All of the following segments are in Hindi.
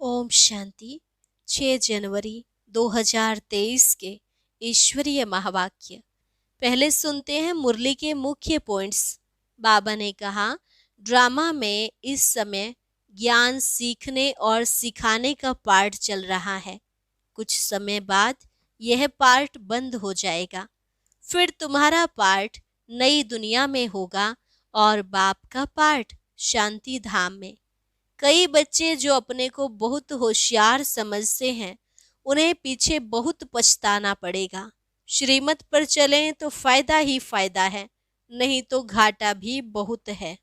ओम शांति। 6 जनवरी 2023 के ईश्वरीय महावाक्य। पहले सुनते हैं मुरली के मुख्य पॉइंट्स। बाबा ने कहा, ड्रामा में इस समय ज्ञान सीखने और सिखाने का पार्ट चल रहा है। कुछ समय बाद यह पार्ट बंद हो जाएगा, फिर तुम्हारा पार्ट नई दुनिया में होगा और बाप का पार्ट शांति धाम में। कई बच्चे जो अपने को बहुत होशियार समझते हैं, उन्हें पीछे बहुत पछताना पड़ेगा। श्रीमत पर चलें तो फायदा ही फायदा है, नहीं तो घाटा भी बहुत है।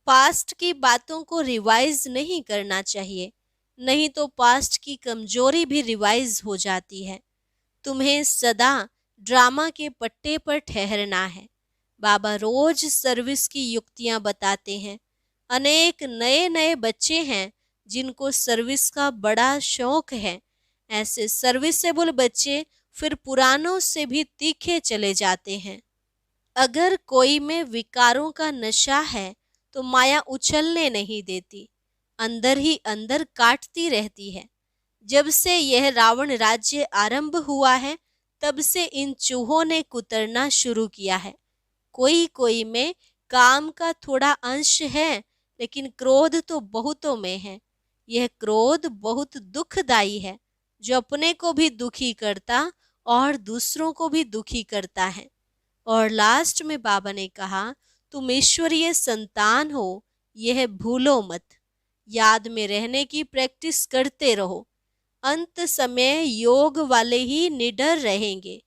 पास्ट की बातों को रिवाइज नहीं करना चाहिए, नहीं तो पास्ट की कमजोरी भी रिवाइज हो जाती है। तुम्हें सदा ड्रामा के पट्टे पर ठहरना है। बाबा रोज सर्विस की युक्तियां बताते हैं। अनेक नए नए बच्चे हैं जिनको सर्विस का बड़ा शौक है। ऐसे सर्विसेबल बच्चे फिर पुरानों से भी तीखे चले जाते हैं। अगर कोई में विकारों का नशा है तो माया उछलने नहीं देती, अंदर ही अंदर काटती रहती है। जब से यह रावण राज्य आरंभ हुआ है, तब से इन चूहों ने कुतरना शुरू किया है। कोई कोई में काम का थोड़ा अंश है, लेकिन क्रोध तो बहुतों में है। यह क्रोध बहुत दुखदाई है, जो अपने को भी दुखी करता और दूसरों को भी दुखी करता है। और लास्ट में बाबा ने कहा, तुम ईश्वरीय संतान हो, यह भूलो मत। याद में रहने की प्रैक्टिस करते रहो। अंत समय योग वाले ही निडर रहेंगे।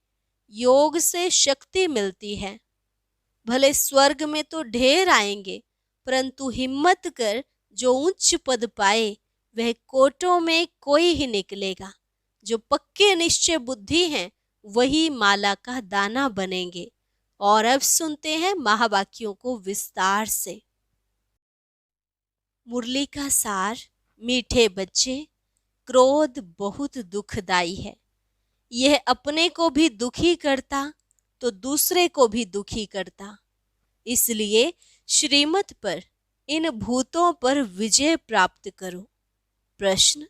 योग से शक्ति मिलती है। भले स्वर्ग में तो ढेर आएंगे, परंतु हिम्मत कर जो उच्च पद पाए, वह कोटों में कोई ही निकलेगा। जो पक्के निश्चय बुद्धि हैं, वही माला का दाना बनेंगे। और अब सुनते हैं महावाक्यों को विस्तार से। मुरली का सार। मीठे बच्चे, क्रोध बहुत दुखदाई है। यह अपने को भी दुखी करता तो दूसरे को भी दुखी करता। इसलिए श्रीमत पर, इन भूतों पर विजय प्राप्त करो। प्रश्न,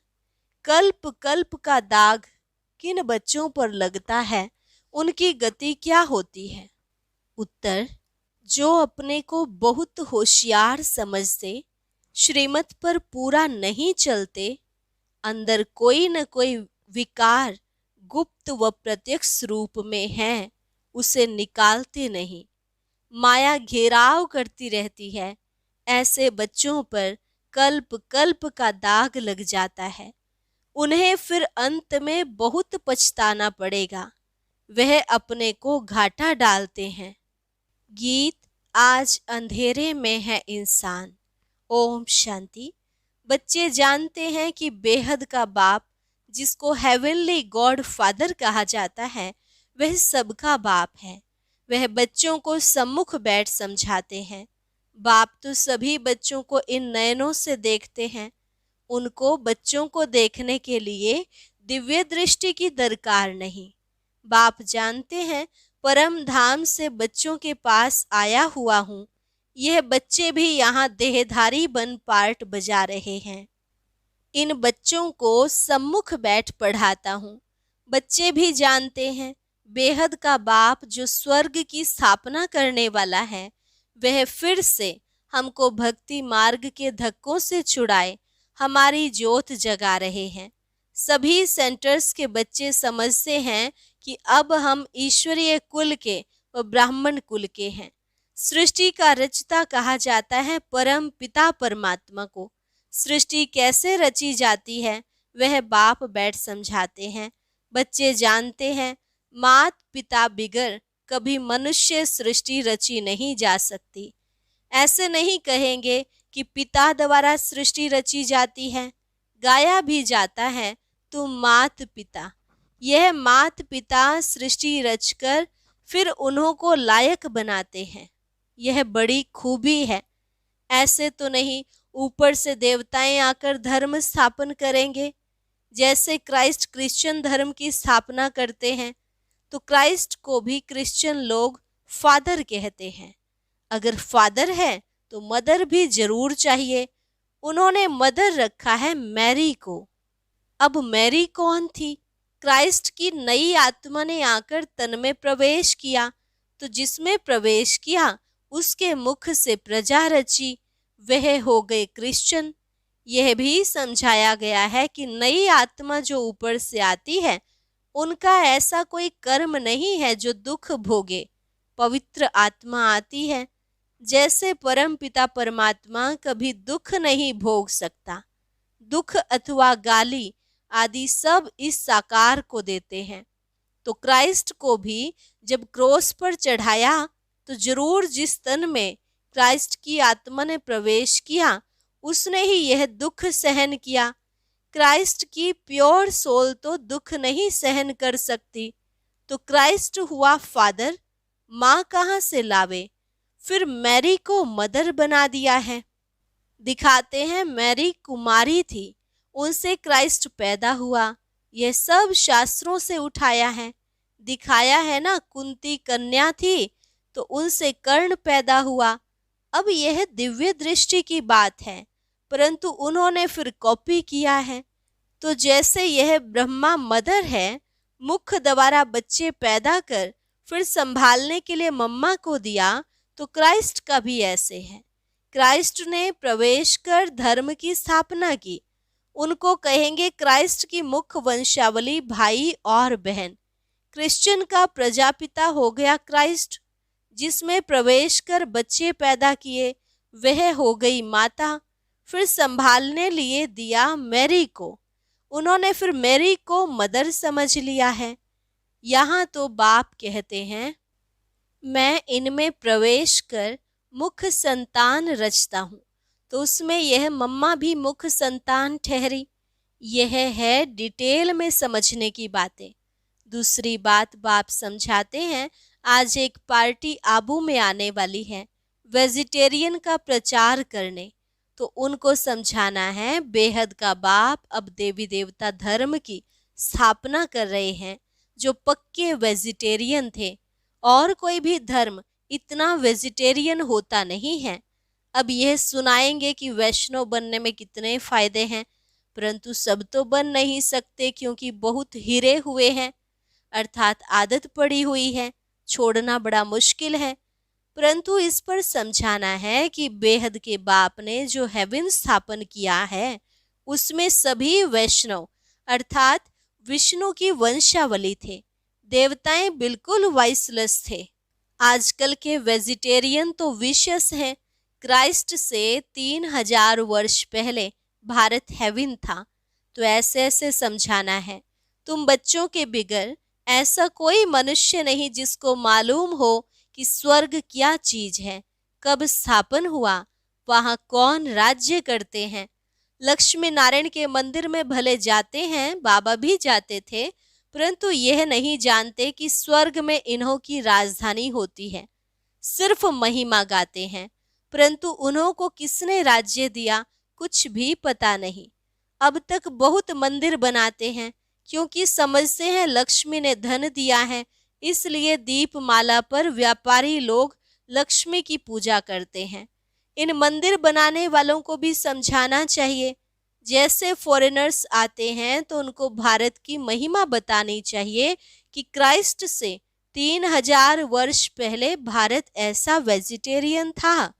कल्प कल्प का दाग किन बच्चों पर लगता है, उनकी गति क्या होती है? उत्तर, जो अपने को बहुत होशियार समझते, श्रीमत पर पूरा नहीं चलते, अंदर कोई न कोई विकार गुप्त व प्रत्यक्ष रूप में है, उसे निकालते नहीं। माया घेराव करती रहती है। ऐसे बच्चों पर कल्प कल्प का दाग लग जाता है। उन्हें फिर अंत में बहुत पछताना पड़ेगा। वह अपने को घाटा डालते हैं। गीत, आज अंधेरे में है इंसान। ओम शांति। बच्चे जानते हैं कि बेहद का बाप, जिसको हेवनली गॉड फादर कहा जाता है, वह सबका बाप है। वह बच्चों को सम्मुख बैठ समझाते हैं। बाप तो सभी बच्चों को इन नयनों से देखते हैं। उनको बच्चों को देखने के लिए दिव्य दृष्टि की दरकार नहीं। बाप जानते हैं, परम धाम से बच्चों के पास आया हुआ हूँ। यह बच्चे भी यहाँ देहधारी बन पार्ट बजा रहे हैं। इन बच्चों को सम्मुख बैठ पढ़ाता हूँ। बच्चे भी जानते हैं, बेहद का बाप जो स्वर्ग की स्थापना करने वाला है, वह फिर से हमको भक्ति मार्ग के धक्कों से छुड़ाए हमारी ज्योत जगा रहे हैं। सभी सेंटर्स के बच्चे समझते हैं कि अब हम ईश्वरीय कुल के व ब्राह्मण कुल के हैं। सृष्टि का रचता कहा जाता है परम पिता परमात्मा को। सृष्टि कैसे रची जाती है, वह बाप बैठ समझाते हैं। बच्चे जानते हैं, मात पिता बिगर कभी मनुष्य सृष्टि रची नहीं जा सकती। ऐसे नहीं कहेंगे कि पिता द्वारा सृष्टि रची जाती है। गाया भी जाता है, तुम मात पिता। यह मात पिता सृष्टि रचकर फिर उन्हों को लायक बनाते हैं। यह बड़ी खूबी है। ऐसे तो नहीं ऊपर से देवताएं आकर धर्म स्थापन करेंगे। जैसे क्राइस्ट क्रिश्चियन धर्म की स्थापना करते हैं, तो क्राइस्ट को भी क्रिश्चियन लोग फादर कहते हैं। अगर फादर है तो मदर भी जरूर चाहिए। उन्होंने मदर रखा है मैरी को। अब मैरी कौन थी? क्राइस्ट की नई आत्मा ने आकर तन में प्रवेश किया, तो जिसमें प्रवेश किया उसके मुख से प्रजा रची, वह हो गए क्रिश्चियन। यह भी समझाया गया है कि नई आत्मा जो ऊपर से आती है उनका ऐसा कोई कर्म नहीं है जो दुख भोगे। पवित्र आत्मा आती है, जैसे परम पिता परमात्मा कभी दुख नहीं भोग सकता। दुख अथवा गाली आदि सब इस साकार को देते हैं। तो क्राइस्ट को भी जब क्रॉस पर चढ़ाया तो जरूर जिस तन में क्राइस्ट की आत्मा ने प्रवेश किया उसने ही यह दुख सहन किया। क्राइस्ट की प्योर सोल तो दुख नहीं सहन कर सकती, तो क्राइस्ट हुआ फादर, माँ कहाँ से लावे? फिर मैरी को मदर बना दिया है। दिखाते हैं मैरी कुमारी थी, उनसे क्राइस्ट पैदा हुआ। यह सब शास्त्रों से उठाया है। दिखाया है ना, कुंती कन्या थी तो उनसे कर्ण पैदा हुआ। अब यह दिव्य दृष्टि की बात है, परंतु उन्होंने फिर कॉपी किया है। तो जैसे यह ब्रह्मा मदर है, मुख द्वारा बच्चे पैदा कर फिर संभालने के लिए मम्मा को दिया, तो क्राइस्ट का भी ऐसे है। क्राइस्ट ने प्रवेश कर धर्म की स्थापना की। उनको कहेंगे क्राइस्ट की मुख वंशावली भाई और बहन। क्रिश्चियन का प्रजापिता हो गया क्राइस्ट, जिसमें प्रवेश कर बच्चे पैदा किए, वह हो गई माता। फिर संभालने लिए दिया मैरी को, उन्होंने फिर मैरी को मदर समझ लिया है। यहाँ तो बाप कहते हैं, मैं इनमें प्रवेश कर मुख संतान रचता हूँ, तो उसमें यह मम्मा भी मुख संतान ठहरी। यह है डिटेल में समझने की बातें। दूसरी बात बाप समझाते हैं, आज एक पार्टी आबू में आने वाली है वेजिटेरियन का प्रचार करने, तो उनको समझाना है बेहद का बाप अब देवी देवता धर्म की स्थापना कर रहे हैं जो पक्के वेजिटेरियन थे, और कोई भी धर्म इतना वेजिटेरियन होता नहीं है। अब यह सुनाएंगे कि वैष्णव बनने में कितने फायदे हैं, परंतु सब तो बन नहीं सकते क्योंकि बहुत हिरे हुए हैं, अर्थात आदत पड़ी हुई है, छोड़ना बड़ा मुश्किल है। परंतु इस पर समझाना है कि बेहद के बाप ने जो हेवन स्थापन किया है उसमें सभी वैष्णव अर्थात विष्णु की वंशावली थे। देवताएं बिल्कुल वाइसलेस थे। आजकल के वेजिटेरियन तो विशेष हैं। क्राइस्ट से 3000 वर्ष पहले भारत हेवन था, तो ऐसे ऐसे समझाना है। तुम बच्चों के बिगर ऐसा कोई मनुष्य नहीं जिसको मालूम हो कि स्वर्ग क्या चीज है, कब स्थापन हुआ, वहां कौन राज्य करते हैं। लक्ष्मी नारायण के मंदिर में भले जाते हैं, बाबा भी जाते थे, परंतु यह नहीं जानते कि स्वर्ग में इन्हों की राजधानी होती है। सिर्फ महिमा गाते हैं, परंतु उन्हों को किसने राज्य दिया कुछ भी पता नहीं। अब तक बहुत मंदिर बनाते हैं क्योंकि समझते हैं लक्ष्मी ने धन दिया है, इसलिए दीपमाला पर व्यापारी लोग लक्ष्मी की पूजा करते हैं। इन मंदिर बनाने वालों को भी समझाना चाहिए, जैसे फॉरेनर्स आते हैं तो उनको भारत की महिमा बतानी चाहिए कि क्राइस्ट से 3000 वर्ष पहले भारत ऐसा वेजिटेरियन था,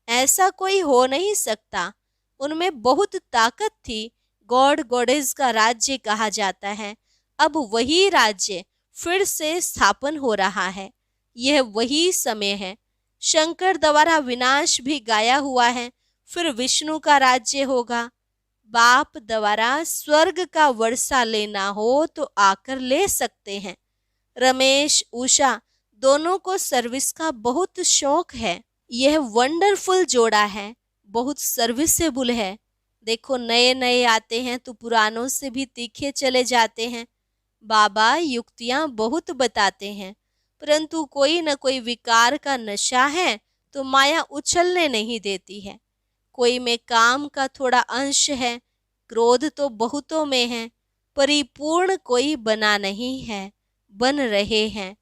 ऐसा कोई हो नहीं सकता। उनमें बहुत ताकत थी, गॉड गॉडेस का राज्य कहा जाता है। अब वही राज्य फिर से स्थापन हो रहा है, यह वही समय है। शंकर द्वारा विनाश भी गाया हुआ है, फिर विष्णु का राज्य होगा। बाप द्वारा स्वर्ग का वर्षा लेना हो तो आकर ले सकते हैं। रमेश उषा दोनों को सर्विस का बहुत शौक है। यह वंडरफुल जोड़ा है, बहुत सर्विसेबल है। देखो नए नए आते हैं तो पुरानों से भी तीखे चले जाते हैं। बाबा युक्तियां बहुत बताते हैं, परंतु कोई न कोई विकार का नशा है तो माया उछलने नहीं देती है। कोई में काम का थोड़ा अंश है, क्रोध तो बहुतों में है, परिपूर्ण कोई बना नहीं है, बन रहे हैं।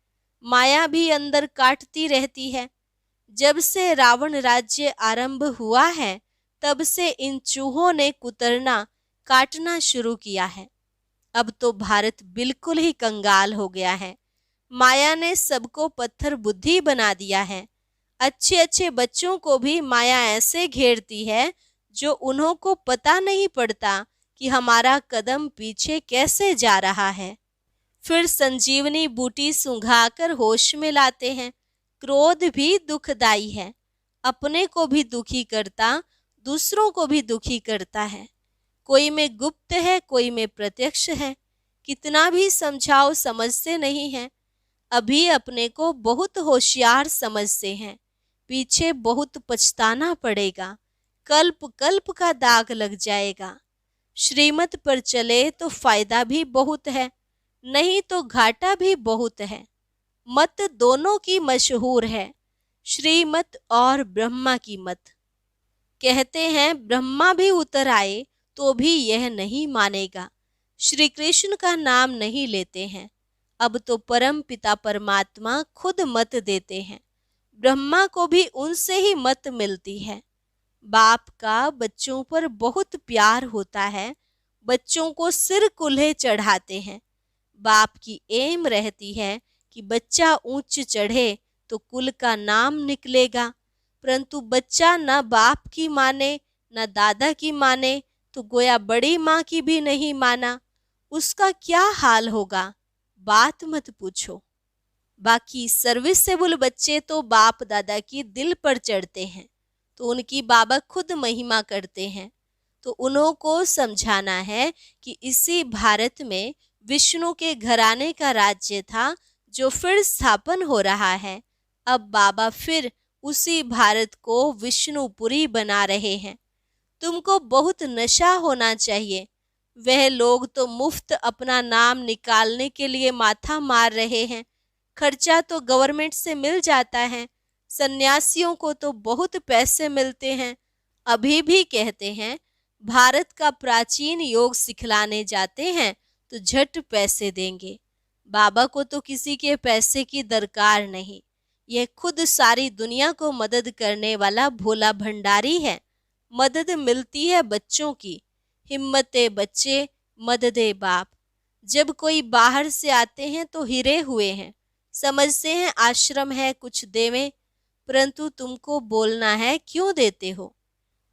माया भी अंदर काटती रहती है। जब से रावण राज्य आरंभ हुआ है तब से इन चूहों ने कुतरना काटना शुरू किया है। अब तो भारत बिल्कुल ही कंगाल हो गया है। माया ने सबको पत्थर बुद्धि बना दिया है। अच्छे अच्छे बच्चों को भी माया ऐसे घेरती है जो उन्हों को पता नहीं पड़ता कि हमारा कदम पीछे कैसे जा रहा है। फिर संजीवनी बूटी सूंघाकर होश में लाते हैं। क्रोध भी दुखदाई है, अपने को भी दुखी करता, दूसरों को भी दुखी करता है। कोई में गुप्त है, कोई में प्रत्यक्ष है। कितना भी समझाओ समझते नहीं है। अभी अपने को बहुत होशियार समझते हैं, पीछे बहुत पछताना पड़ेगा, कल्प कल्प का दाग लग जाएगा। श्रीमत पर चले तो फायदा भी बहुत है, नहीं तो घाटा भी बहुत है। मत दोनों की मशहूर है, श्रीमत और ब्रह्मा की मत। कहते हैं ब्रह्मा भी उतर आए तो भी यह नहीं मानेगा। श्री कृष्ण का नाम नहीं लेते हैं। अब तो परम पिता परमात्मा खुद मत देते हैं। ब्रह्मा को भी उनसे ही मत मिलती है। बाप का बच्चों पर बहुत प्यार होता है, बच्चों को सिर कुल्हे चढ़ाते हैं। बाप की एम रहती है कि बच्चा ऊंच चढ़े तो कुल का नाम निकलेगा, परंतु बच्चा न बाप की माने न दादा की माने तो गोया बड़ी माँ की भी नहीं माना, उसका क्या हाल होगा, बात मत पूछो। बाकी सर्विसेबल बच्चे तो बाप दादा की दिल पर चढ़ते हैं, तो उनकी बाबा खुद महिमा करते हैं। तो उन्हों को समझाना है कि इसी भारत में विष्णु के घराने का राज्य था जो फिर स्थापन हो रहा है। अब बाबा फिर उसी भारत को विष्णुपुरी बना रहे हैं। तुमको बहुत नशा होना चाहिए। वह लोग तो मुफ्त अपना नाम निकालने के लिए माथा मार रहे हैं। खर्चा तो गवर्नमेंट से मिल जाता है। सन्यासियों को तो बहुत पैसे मिलते हैं। अभी भी कहते हैं भारत का प्राचीन योग सिखलाने जाते हैं तो झट पैसे देंगे। बाबा को तो किसी के पैसे की दरकार नहीं। यह खुद सारी दुनिया को मदद करने वाला भोला भंडारी है। मदद मिलती है बच्चों की। हिम्मते बच्चे मददे बाप। जब कोई बाहर से आते हैं तो हिरे हुए हैं, समझते हैं आश्रम है कुछ देवें, परंतु तुमको बोलना है क्यों देते हो।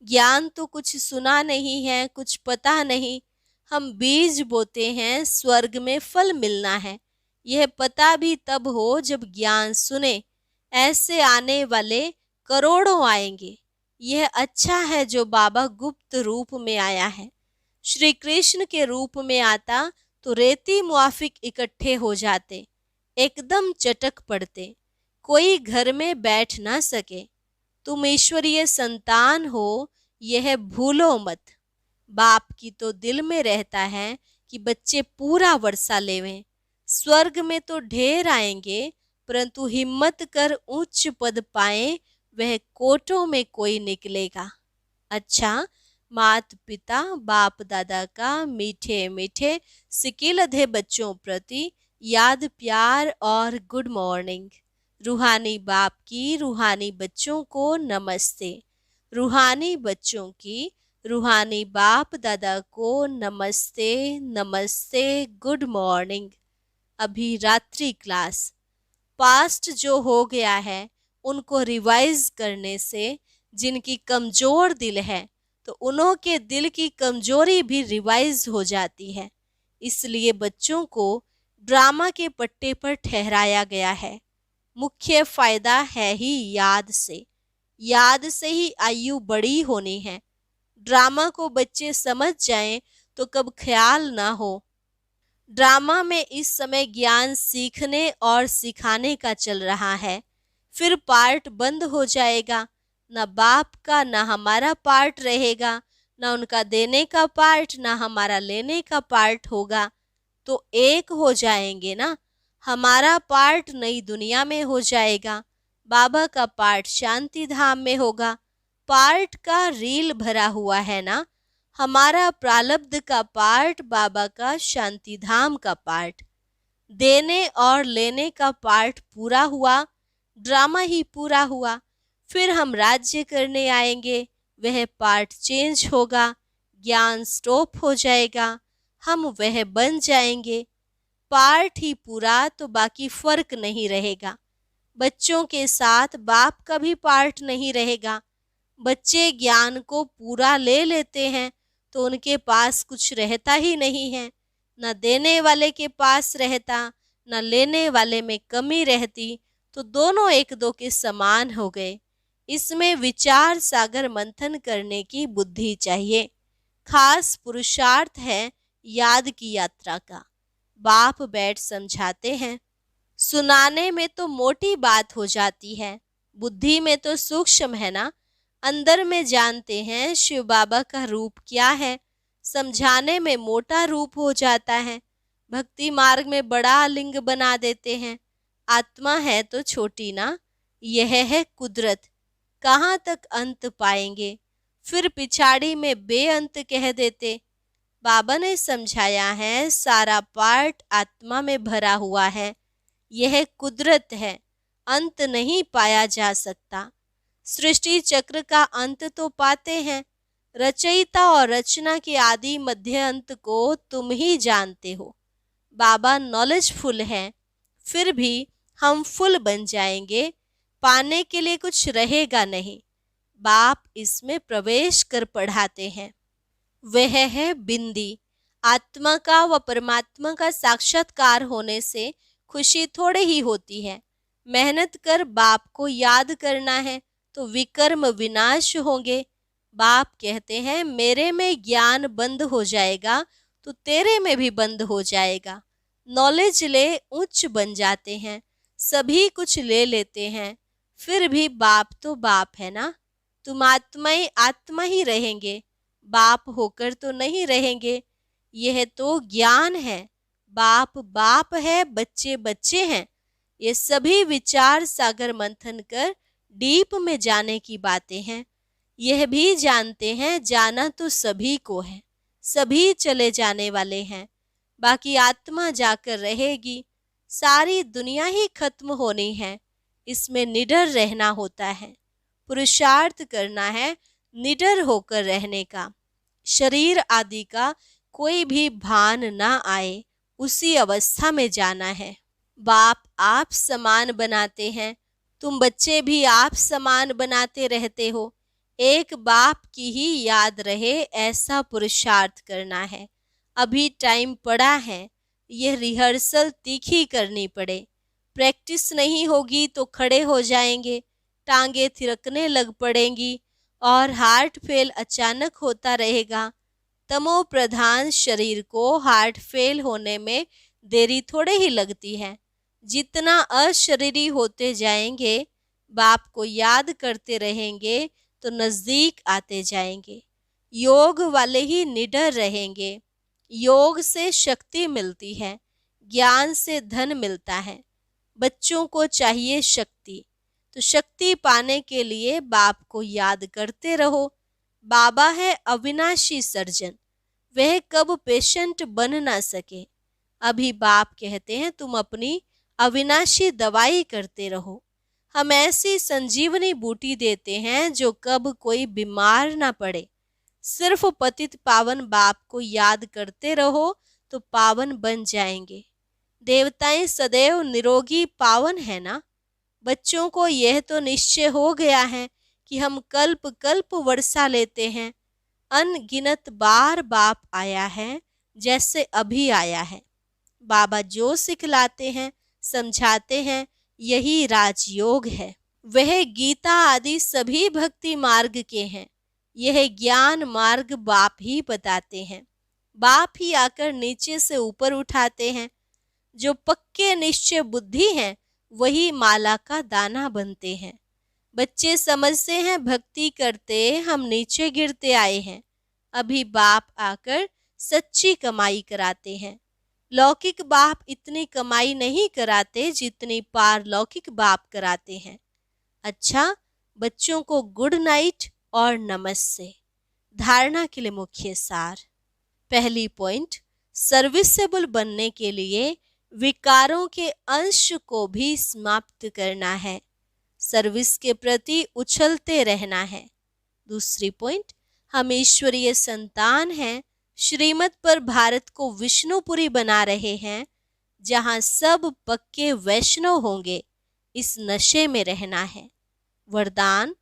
ज्ञान तो कुछ सुना नहीं है, कुछ पता नहीं। हम बीज बोते हैं, स्वर्ग में फल मिलना है। यह पता भी तब हो जब ज्ञान सुने। ऐसे आने वाले करोड़ों आएंगे। यह अच्छा है जो बाबा गुप्त रूप में आया है। श्री कृष्ण के रूप में आता तो रेती मुआफिक इकट्ठे हो जाते, एकदम चटक पड़ते, कोई घर में बैठ ना सके। तुम ईश्वरीय संतान हो, यह भूलो मत। बाप की तो दिल में रहता है कि बच्चे पूरा वर्षा लेवें। स्वर्ग में तो ढेर आएंगे, परंतु हिम्मत कर उच्च पद पाए वह कोटों में कोई निकलेगा। अच्छा, मात पिता बाप दादा का मीठे मीठे सिकिलधे बच्चों प्रति याद प्यार और गुड मॉर्निंग। रूहानी बाप की रूहानी बच्चों को नमस्ते। रूहानी बच्चों की रूहानी बाप दादा को नमस्ते नमस्ते, गुड मॉर्निंग। अभी रात्रि क्लास। पास्ट जो हो गया है उनको रिवाइज करने से जिनकी कमजोर दिल है तो उन्हों के दिल की कमजोरी भी रिवाइज हो जाती है। इसलिए बच्चों को ड्रामा के पट्टे पर ठहराया गया है। मुख्य फायदा है ही याद से। याद से ही आयु बड़ी होनी है। ड्रामा को बच्चे समझ जाएं तो कब ख्याल ना हो। ड्रामा में इस समय ज्ञान सीखने और सिखाने का चल रहा है। फिर पार्ट बंद हो जाएगा। न बाप का न हमारा पार्ट रहेगा, न उनका देने का पार्ट न हमारा लेने का पार्ट होगा। तो एक हो जाएंगे ना। हमारा पार्ट नई दुनिया में हो जाएगा, बाबा का पार्ट शांति धाम में होगा। पार्ट का रील भरा हुआ है ना। हमारा प्रारब्ध का पार्ट, बाबा का शांति धाम का पार्ट। देने और लेने का पार्ट पूरा हुआ, ड्रामा ही पूरा हुआ। फिर हम राज्य करने आएंगे, वह पार्ट चेंज होगा, ज्ञान स्टॉप हो जाएगा। हम वह बन जाएंगे। पार्ट ही पूरा तो बाकी फर्क नहीं रहेगा। बच्चों के साथ बाप का भी पार्ट नहीं रहेगा। बच्चे ज्ञान को पूरा ले लेते हैं तो उनके पास कुछ रहता ही नहीं है। न देने वाले के पास रहता, न लेने वाले में कमी रहती, तो दोनों एक दो के समान हो गए। इसमें विचार सागर मंथन करने की बुद्धि चाहिए। खास पुरुषार्थ है याद की यात्रा का। बाप बैठ समझाते हैं। सुनाने में तो मोटी बात हो जाती है, बुद्धि में तो सूक्ष्म है ना। अंदर में जानते हैं शिव बाबा का रूप क्या है, समझाने में मोटा रूप हो जाता है। भक्ति मार्ग में बड़ा लिंग बना देते हैं। आत्मा है तो छोटी ना। यह है कुदरत। कहाँ तक अंत पाएंगे, फिर पिछाड़ी में बेअंत कह देते। बाबा ने समझाया है सारा पार्ट आत्मा में भरा हुआ है। यह कुदरत है, अंत नहीं पाया जा सकता। सृष्टि चक्र का अंत तो पाते हैं। रचयिता और रचना के आदि मध्य अंत को तुम ही जानते हो। बाबा नॉलेजफुल है, फिर भी हम फुल बन जाएंगे। पाने के लिए कुछ रहेगा नहीं। बाप इसमें प्रवेश कर पढ़ाते हैं। वह है बिंदी। आत्मा का व परमात्मा का साक्षात्कार होने से खुशी थोड़े ही होती है। मेहनत कर बाप को याद करना है तो विकर्म विनाश होंगे। बाप कहते हैं मेरे में ज्ञान बंद हो जाएगा तो तेरे में भी बंद हो जाएगा। नॉलेज ले उच्च बन जाते हैं, सभी कुछ ले लेते हैं, फिर भी बाप तो बाप है ना। तुम आत्मा ही रहेंगे, बाप होकर तो नहीं रहेंगे। यह तो ज्ञान है। बाप बाप है, बच्चे बच्चे हैं। ये सभी विचार सागर मंथन कर डीप में जाने की बातें हैं। यह भी जानते हैं जाना तो सभी को है, सभी चले जाने वाले हैं। बाकी आत्मा जाकर रहेगी। सारी दुनिया ही खत्म होनी है, इसमें निडर रहना होता है। पुरुषार्थ करना है निडर होकर रहने का। शरीर आदि का कोई भी भान ना आए, उसी अवस्था में जाना है। बाप आप समान बनाते हैं, तुम बच्चे भी आप समान बनाते रहते हो। एक बाप की ही याद रहे ऐसा पुरुषार्थ करना है। अभी टाइम पड़ा है, यह रिहर्सल तीखी करनी पड़े। प्रैक्टिस नहीं होगी तो खड़े हो जाएंगे, टांगे थिरकने लग पड़ेंगी और हार्ट फेल अचानक होता रहेगा। तमो प्रधान शरीर को हार्ट फेल होने में देरी थोड़े ही लगती है। जितना अशरीरी होते जाएंगे, बाप को याद करते रहेंगे तो नजदीक आते जाएंगे। योग वाले ही निडर रहेंगे। योग से शक्ति मिलती है, ज्ञान से धन मिलता है। बच्चों को चाहिए शक्ति, तो शक्ति पाने के लिए बाप को याद करते रहो। बाबा है अविनाशी सर्जन, वह कब पेशेंट बन ना सके। अभी बाप कहते हैं तुम अपनी अविनाशी दवाई करते रहो। हम ऐसी संजीवनी बूटी देते हैं जो कब कोई बीमार ना पड़े। सिर्फ पतित पावन बाप को याद करते रहो तो पावन बन जाएंगे। देवताएं सदैव निरोगी पावन है ना। बच्चों को यह तो निश्चय हो गया है कि हम कल्प कल्प वर्षा लेते हैं। अनगिनत बार बाप आया है जैसे अभी आया है। बाबा जो सिखलाते हैं समझाते हैं यही राजयोग है। वह गीता आदि सभी भक्ति मार्ग के हैं। यह ज्ञान मार्ग बाप ही बताते हैं। बाप ही आकर नीचे से ऊपर उठाते हैं। जो पक्के निश्चय बुद्धि हैं वही माला का दाना बनते हैं। बच्चे समझते हैं भक्ति करते हम नीचे गिरते आए हैं। अभी बाप आकर सच्ची कमाई कराते हैं। लौकिक बाप इतनी कमाई नहीं कराते जितनी पारलौकिक बाप कराते हैं। अच्छा, बच्चों को गुड नाइट और नमस्ते। धारणा के लिए मुख्य सार। पहली पॉइंट, सर्विसेबल बनने के लिए विकारों के अंश को भी समाप्त करना है। सर्विस के प्रति उछलते रहना है। दूसरी पॉइंट, हम ईश्वरीय संतान हैं, श्रीमत पर भारत को विष्णुपुरी बना रहे हैं, जहां सब पक्के वैष्णव होंगे। इस नशे में रहना है। वरदान,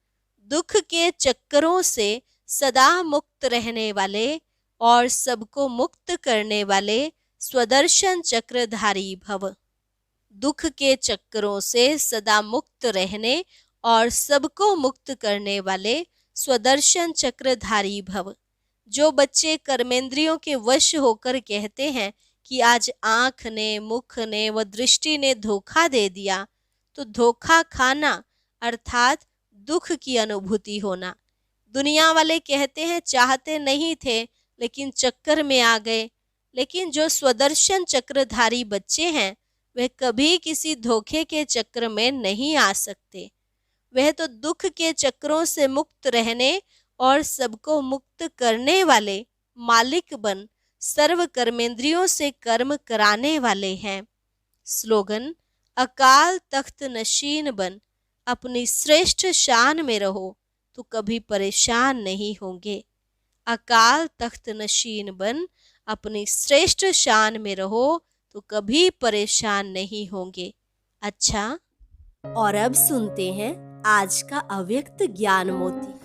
दुख के चक्करों से सदा मुक्त रहने वाले और सबको मुक्त करने वाले स्वदर्शन चक्रधारी भव। दुख के चक्करों से सदा मुक्त रहने और सबको मुक्त करने वाले स्वदर्शन चक्रधारी भव। जो बच्चे कर्मेंद्रियों के वश होकर कहते हैं कि आज आंख ने, मुख ने व दृष्टि ने धोखा दे दिया, तो धोखा खाना अर्थात दुख की अनुभूति होना। दुनिया वाले कहते हैं चाहते नहीं थे लेकिन चक्कर में आ गए, लेकिन जो स्वदर्शन चक्रधारी बच्चे हैं वह कभी किसी धोखे के चक्र में नहीं आ सकते। वह तो दुख के चक्रों से मुक्त रहने और सबको मुक्त करने वाले मालिक बन सर्व कर्मेंद्रियों से कर्म कराने वाले हैं। स्लोगन, अकाल तख्त नशीन बन अपनी श्रेष्ठ शान में रहो तो कभी परेशान नहीं होंगे। अकाल तख्त नशीन बन अपनी श्रेष्ठ शान में रहो तो कभी परेशान नहीं होंगे। अच्छा, और अब सुनते हैं आज का अव्यक्त ज्ञान मोती।